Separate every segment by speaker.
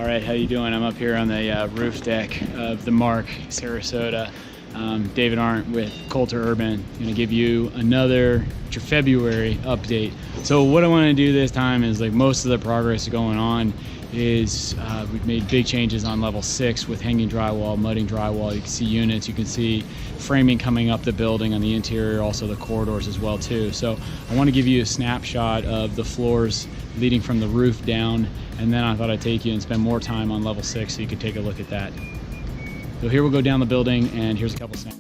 Speaker 1: All right, how you doing? I'm up here on the roof deck of the Mark, Sarasota. David Arndt with Coulter Urban. I'm gonna give you another February update. So what I wanna do this time is, like most of the progress going on is we've made big changes on level 6 with hanging drywall, mudding drywall. You can see units, you can see framing coming up the building on the interior, also the corridors as well too. So I want to give you a snapshot of the floors leading from the roof down, and then I thought I'd take you and spend more time on level 6 so you could take a look at that. So here we'll go down the building, and here's a couple snaps.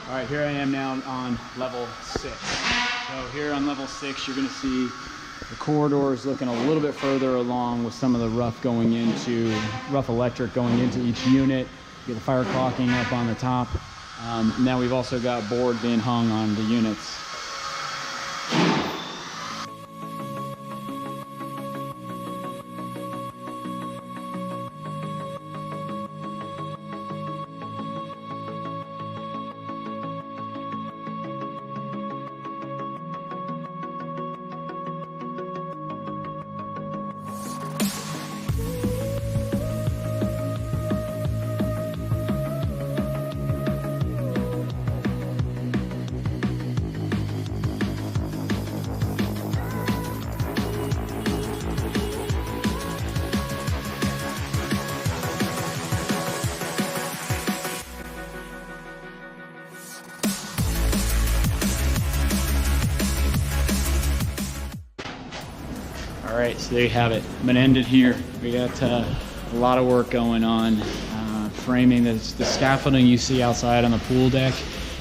Speaker 1: All right, here I am now on level 6. So here on level 6, you're gonna see the corridors looking a little bit further along with some of the rough electric going into each unit. You get the fire caulking up on the top. Now we've also got board being hung on the units. All right, so there you have it. I'm gonna end it here. We got a lot of work going on. Framing, the scaffolding you see outside on the pool deck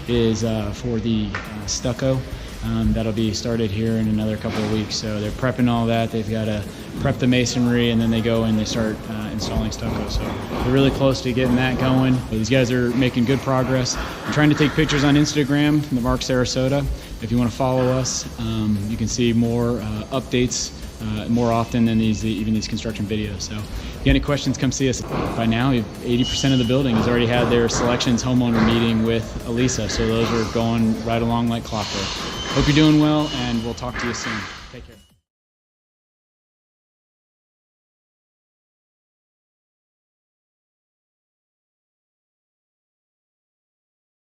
Speaker 1: is for the stucco. That'll be started here in another couple of weeks. So they're prepping all that. They've got to prep the masonry, and then they go and they start installing stucco. So they're really close to getting that going. These guys are making good progress. I'm trying to take pictures on Instagram, the Mark Sarasota. If you want to follow us, you can see more updates more often than even these construction videos. So if you got any questions, come see us. By now, 80% of the building has already had their selections homeowner meeting with Elisa, so those are going right along like clockwork. Hope you're doing well, and we'll talk to you soon. Take care.